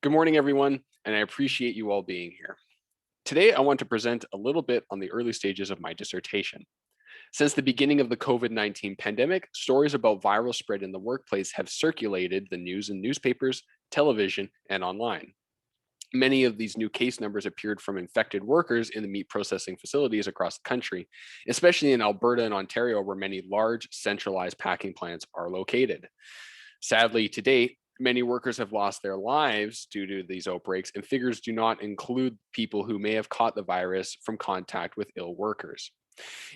Good morning, everyone, and I appreciate you all being here. Today, I want to present a little bit on the early stages of my dissertation. Since the beginning of the COVID-19 pandemic, stories about viral spread in the workplace have circulated the news in newspapers, television, and online. Many of these new case numbers appeared from infected workers in the meat processing facilities across the country, especially in Alberta and Ontario, where many large centralized packing plants are located. Sadly, to date, many workers have lost their lives due to these outbreaks, and figures do not include people who may have caught the virus from contact with ill workers.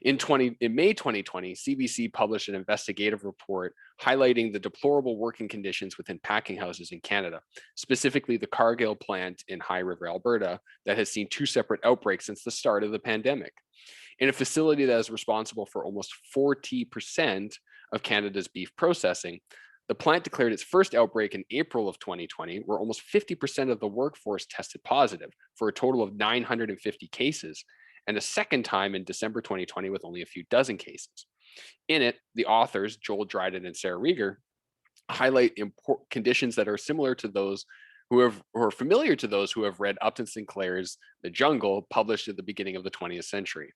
In May 2020, CBC published an investigative report highlighting the deplorable working conditions within packing houses in Canada, specifically the Cargill plant in High River, Alberta, that has seen two separate outbreaks since the start of the pandemic. In a facility that is responsible for almost 40% of Canada's beef processing, the plant declared its first outbreak in April of 2020, where almost 50% of the workforce tested positive, for a total of 950 cases, and a second time in December 2020 with only a few dozen cases. In it, the authors, Joel Dryden and Sarah Rieger, highlight conditions that are similar to those who are familiar to those who have read Upton Sinclair's The Jungle, published at the beginning of the 20th century.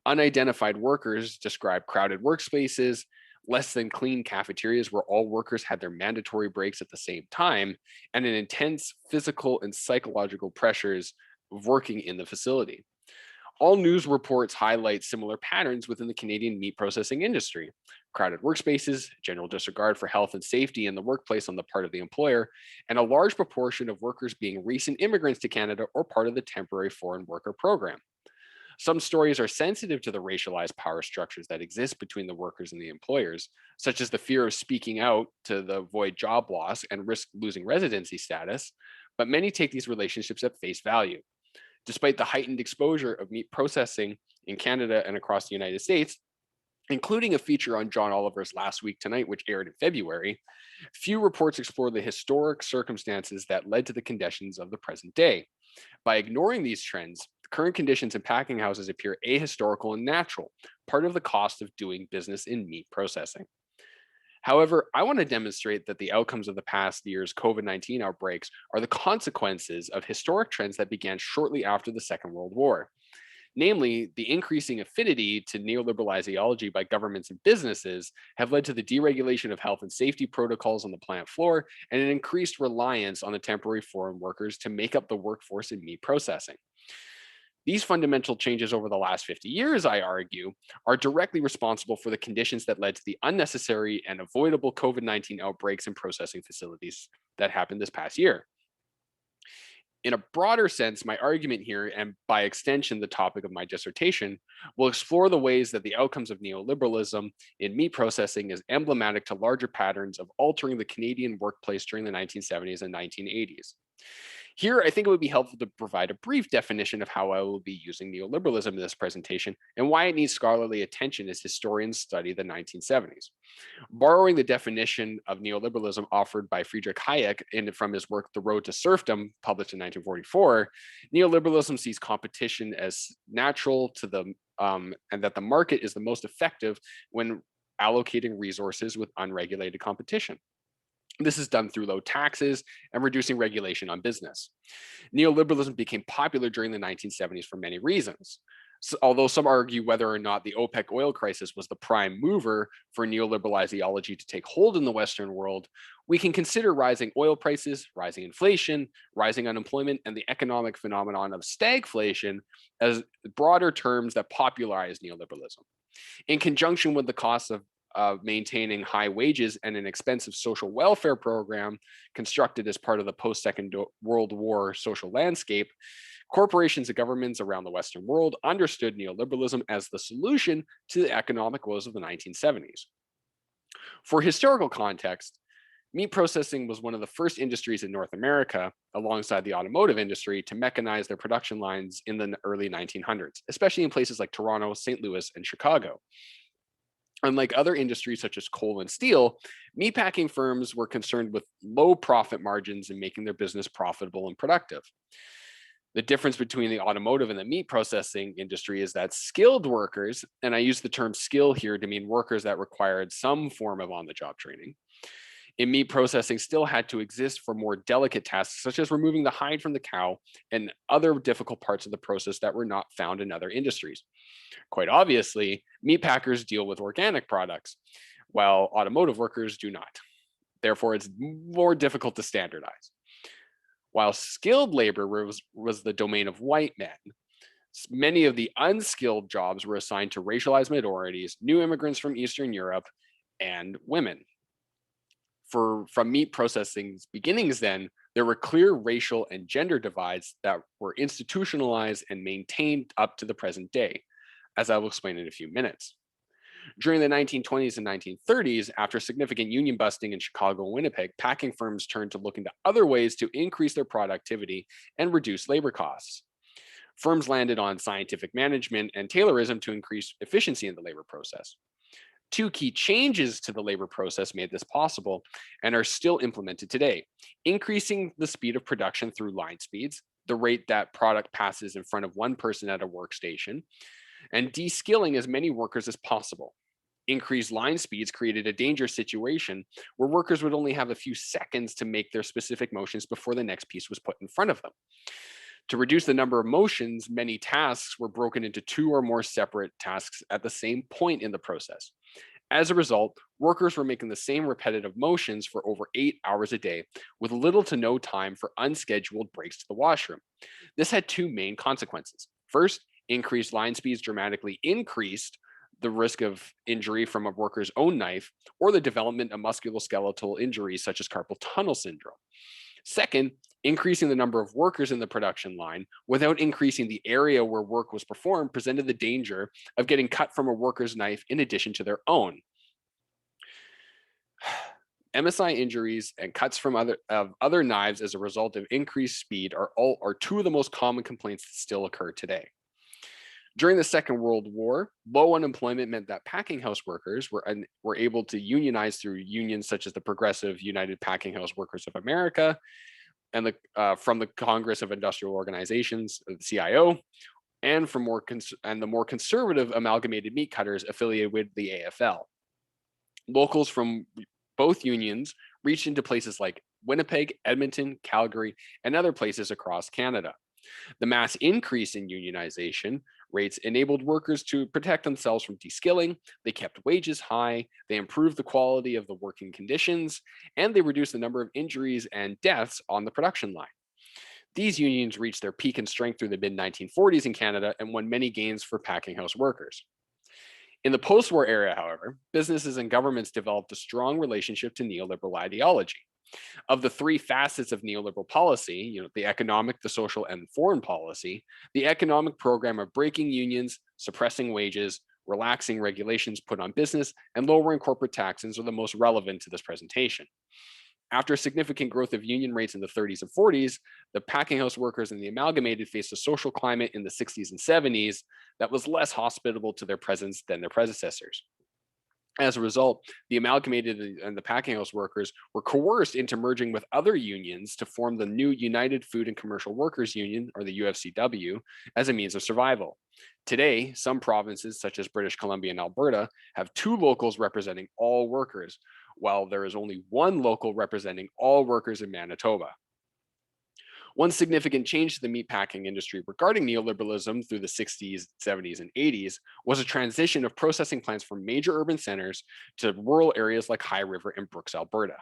Unidentified workers describe crowded workspaces, less than clean cafeterias where all workers had their mandatory breaks at the same time, and an intense physical and psychological pressures of working in the facility. All news reports highlight similar patterns within the Canadian meat processing industry: crowded workspaces, general disregard for health and safety in the workplace on the part of the employer, and a large proportion of workers being recent immigrants to Canada or part of the temporary foreign worker program. Some stories are sensitive to the racialized power structures that exist between the workers and the employers, such as the fear of speaking out to avoid job loss and risk losing residency status, but many take these relationships at face value. Despite the heightened exposure of meat processing in Canada and across the United States, including a feature on John Oliver's Last Week Tonight, which aired in February, few reports explore the historic circumstances that led to the conditions of the present day. By ignoring these trends, the current conditions in packing houses appear ahistorical and natural, part of the cost of doing business in meat processing. However, I want to demonstrate that the outcomes of the past year's COVID-19 outbreaks are the consequences of historic trends that began shortly after the Second World War. Namely, the increasing affinity to neoliberal ideology by governments and businesses have led to the deregulation of health and safety protocols on the plant floor and an increased reliance on the temporary foreign workers to make up the workforce in meat processing. These fundamental changes over the last 50 years, I argue, are directly responsible for the conditions that led to the unnecessary and avoidable COVID-19 outbreaks in processing facilities that happened this past year. In a broader sense, my argument here, and by extension, the topic of my dissertation, will explore the ways that the outcomes of neoliberalism in meat processing is emblematic to larger patterns of altering the Canadian workplace during the 1970s and 1980s. Here, I think it would be helpful to provide a brief definition of how I will be using neoliberalism in this presentation and why it needs scholarly attention as historians study the 1970s. Borrowing the definition of neoliberalism offered by Friedrich Hayek from his work The Road to Serfdom, published in 1944, neoliberalism sees competition as natural to and that the market is the most effective when allocating resources with unregulated competition. This is done through low taxes and reducing regulation on business. Neoliberalism became popular during the 1970s for many reasons. So, although some argue whether or not the OPEC oil crisis was the prime mover for neoliberal ideology to take hold in the Western world, we can consider rising oil prices, rising inflation, rising unemployment, and the economic phenomenon of stagflation as broader terms that popularized neoliberalism. In conjunction with the costs of maintaining high wages and an expensive social welfare program constructed as part of the post-Second World War social landscape, corporations and governments around the Western world understood neoliberalism as the solution to the economic woes of the 1970s. For historical context, meat processing was one of the first industries in North America, alongside the automotive industry, to mechanize their production lines in the early 1900s, especially in places like Toronto, St. Louis, and Chicago. Unlike other industries such as coal and steel, meatpacking firms were concerned with low profit margins and making their business profitable and productive. The difference between the automotive and the meat processing industry is that skilled workers, and I use the term skill here to mean workers that required some form of on-the-job training, in meat processing still had to exist for more delicate tasks, such as removing the hide from the cow and other difficult parts of the process that were not found in other industries. Quite obviously, meat packers deal with organic products, while automotive workers do not. Therefore, it's more difficult to standardize. While skilled labor was the domain of white men, many of the unskilled jobs were assigned to racialized minorities, new immigrants from Eastern Europe, and women. From meat processing's beginnings, then, there were clear racial and gender divides that were institutionalized and maintained up to the present day, as I will explain in a few minutes. During the 1920s and 1930s, after significant union busting in Chicago and Winnipeg, packing firms turned to look into other ways to increase their productivity and reduce labor costs. Firms landed on scientific management and Taylorism to increase efficiency in the labor process. Two key changes to the labor process made this possible and are still implemented today: increasing the speed of production through line speeds, the rate that product passes in front of one person at a workstation, and de-skilling as many workers as possible. Increased line speeds created a dangerous situation where workers would only have a few seconds to make their specific motions before the next piece was put in front of them. To reduce the number of motions, many tasks were broken into two or more separate tasks at the same point in the process. As a result, workers were making the same repetitive motions for over 8 hours a day, with little to no time for unscheduled breaks to the washroom. This had two main consequences. First, increased line speeds dramatically increased the risk of injury from a worker's own knife or the development of musculoskeletal injuries such as carpal tunnel syndrome. Second, increasing the number of workers in the production line without increasing the area where work was performed presented the danger of getting cut from a worker's knife in addition to their own. MSI injuries and cuts from other knives as a result of increased speed are two of the most common complaints that still occur today. During the Second World War, low unemployment meant that packing house workers were able to unionize through unions such as the Progressive United Packing House Workers of America and from the Congress of Industrial Organizations, the CIO, and the more conservative Amalgamated Meat Cutters affiliated with the AFL. Locals from both unions reached into places like Winnipeg, Edmonton, Calgary, and other places across Canada. The mass increase in unionization rates enabled workers to protect themselves from de-skilling. They kept wages high, they improved the quality of the working conditions, and they reduced the number of injuries and deaths on the production line. These unions reached their peak in strength through the mid-1940s in Canada and won many gains for packing house workers. In the post-war era, however, businesses and governments developed a strong relationship to neoliberal ideology. Of the three facets of neoliberal policy, the economic, the social, and foreign policy, the economic program of breaking unions, suppressing wages, relaxing regulations put on business, and lowering corporate taxes are the most relevant to this presentation. After significant growth of union rates in the 30s and 40s, the packing house workers and the amalgamated faced a social climate in the 60s and 70s that was less hospitable to their presence than their predecessors. As a result, the amalgamated and the packing house workers were coerced into merging with other unions to form the new United Food and Commercial Workers Union, or the UFCW, as a means of survival. Today, some provinces, such as British Columbia and Alberta, have two locals representing all workers, while there is only one local representing all workers in Manitoba. One significant change to the meatpacking industry regarding neoliberalism through the 60s, 70s, and 80s was a transition of processing plants from major urban centers to rural areas like High River and Brooks, Alberta.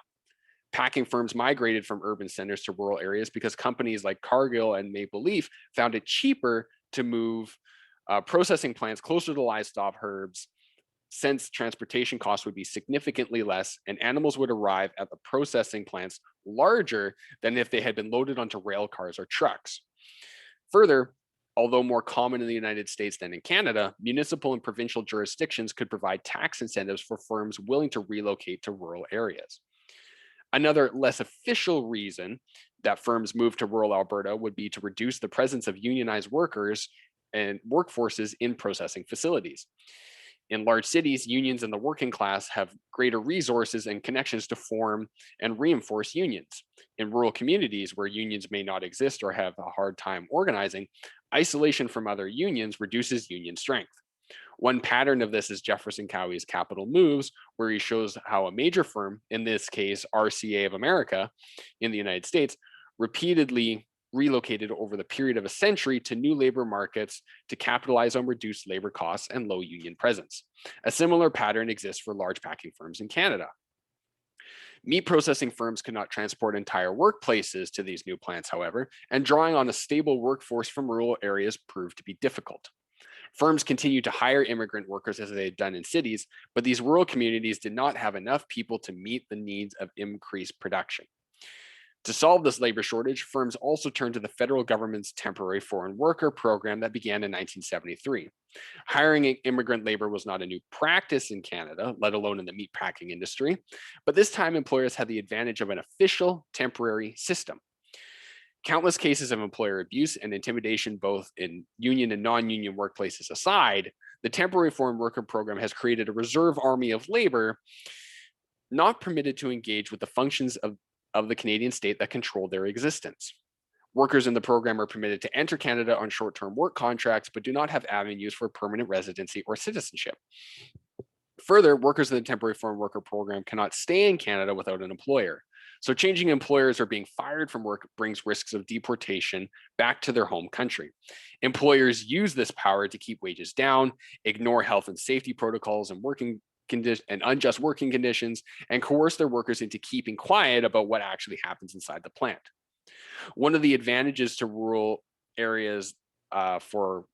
Packing firms migrated from urban centers to rural areas because companies like Cargill and Maple Leaf found it cheaper to move processing plants closer to livestock herds, since transportation costs would be significantly less and animals would arrive at the processing plants larger than if they had been loaded onto rail cars or trucks. Further, although more common in the United States than in Canada, municipal and provincial jurisdictions could provide tax incentives for firms willing to relocate to rural areas. Another less official reason that firms moved to rural Alberta would be to reduce the presence of unionized workers and workforces in processing facilities. In large cities, unions and the working class have greater resources and connections to form and reinforce unions. In rural communities where unions may not exist or have a hard time organizing, isolation from other unions reduces union strength. One pattern of this is Jefferson Cowie's Capital Moves, where he shows how a major firm, in this case RCA of America in the United States, repeatedly relocated over the period of a century to new labor markets to capitalize on reduced labor costs and low union presence. A similar pattern exists for large packing firms in Canada. Meat processing firms could not transport entire workplaces to these new plants, however, and drawing on a stable workforce from rural areas proved to be difficult. Firms continued to hire immigrant workers as they had done in cities, but these rural communities did not have enough people to meet the needs of increased production. To solve this labor shortage, firms also turned to the federal government's temporary foreign worker program that began in 1973. Hiring immigrant labor was not a new practice in Canada, let alone in the meatpacking industry, but this time employers had the advantage of an official temporary system. Countless cases of employer abuse and intimidation, both in union and non-union workplaces aside, the temporary foreign worker program has created a reserve army of labor not permitted to engage with the functions of the Canadian state that control their existence. Workers in the program are permitted to enter Canada on short-term work contracts, but do not have avenues for permanent residency or citizenship. Further, workers in the temporary foreign worker program cannot stay in Canada without an employer. So changing employers or being fired from work brings risks of deportation back to their home country. Employers use this power to keep wages down, ignore health and safety protocols and unjust working conditions, and coerce their workers into keeping quiet about what actually happens inside the plant. One of the advantages to rural areas for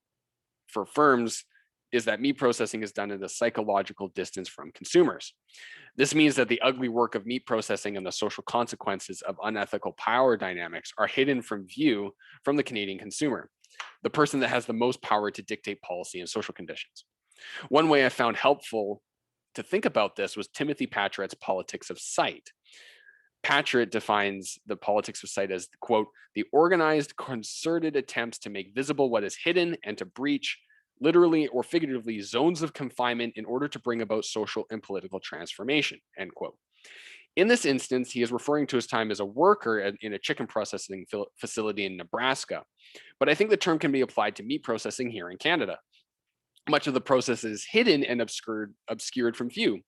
firms is that meat processing is done at a psychological distance from consumers. This means that the ugly work of meat processing and the social consequences of unethical power dynamics are hidden from view from the Canadian consumer, the person that has the most power to dictate policy and social conditions. One way I found helpful to think about this was Timothy Patriot's politics of sight. Patriot defines the politics of sight as, quote, the organized, concerted attempts to make visible what is hidden and to breach, literally or figuratively, zones of confinement in order to bring about social and political transformation, end quote. In this instance, he is referring to his time as a worker in a chicken processing facility in Nebraska. But I think the term can be applied to meat processing here in Canada. Much of the process is hidden and obscured from view.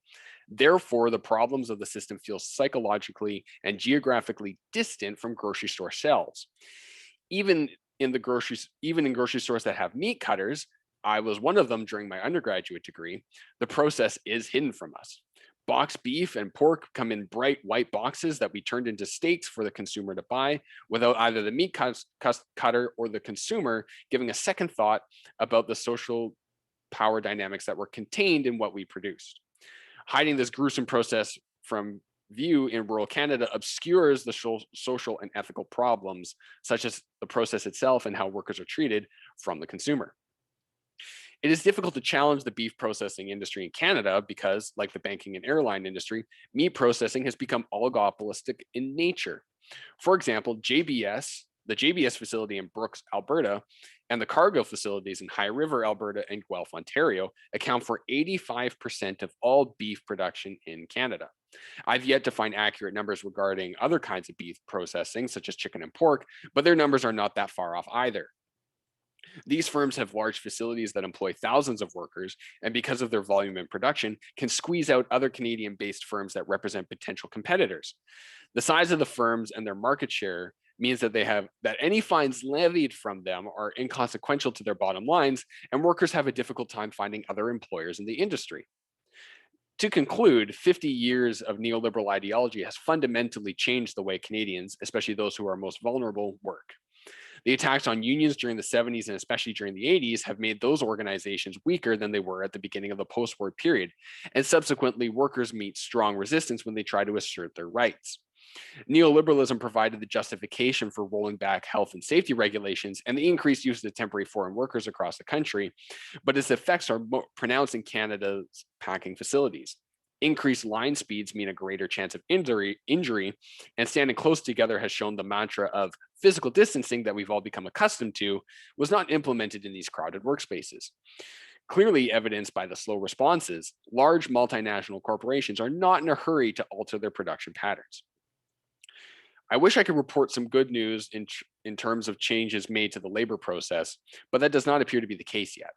Therefore, the problems of the system feel psychologically and geographically distant from grocery store shelves. Even in grocery stores that have meat cutters, I was one of them during my undergraduate degree, the process is hidden from us. Boxed beef and pork come in bright white boxes that we turned into steaks for the consumer to buy without either the meat cutter or the consumer giving a second thought about the social power dynamics that were contained in what we produced. Hiding this gruesome process from view in rural Canada obscures the social and ethical problems, such as the process itself and how workers are treated, from the consumer. It is difficult to challenge the beef processing industry in Canada because, like the banking and airline industry, meat processing has become oligopolistic in nature. For example, the JBS facility in Brooks, Alberta, and the Cargill facilities in High River, Alberta, and Guelph, Ontario, account for 85% of all beef production in Canada. I've yet to find accurate numbers regarding other kinds of beef processing, such as chicken and pork, but their numbers are not that far off either. These firms have large facilities that employ thousands of workers, and because of their volume in production, can squeeze out other Canadian-based firms that represent potential competitors. The size of the firms and their market share means that any fines levied from them are inconsequential to their bottom lines, and workers have a difficult time finding other employers in the industry. To conclude, 50 years of neoliberal ideology has fundamentally changed the way Canadians, especially those who are most vulnerable, work. The attacks on unions during the 70s and especially during the 80s have made those organizations weaker than they were at the beginning of the post-war period, and subsequently workers meet strong resistance when they try to assert their rights. Neoliberalism provided the justification for rolling back health and safety regulations and the increased use of temporary foreign workers across the country, but its effects are more pronounced in Canada's packing facilities. Increased line speeds mean a greater chance of injury, and standing close together has shown the mantra of physical distancing that we've all become accustomed to was not implemented in these crowded workspaces. Clearly evidenced by the slow responses, large multinational corporations are not in a hurry to alter their production patterns. I wish I could report some good news in terms of changes made to the labor process, but that does not appear to be the case yet.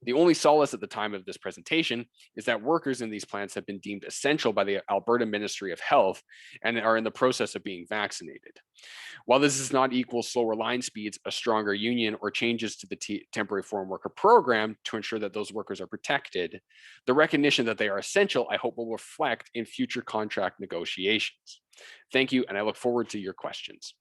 The only solace at the time of this presentation is that workers in these plants have been deemed essential by the Alberta Ministry of Health and are in the process of being vaccinated. While this does not equal slower line speeds, a stronger union, or changes to the temporary foreign worker program to ensure that those workers are protected, the recognition that they are essential, I hope, will reflect in future contract negotiations. Thank you, and I look forward to your questions.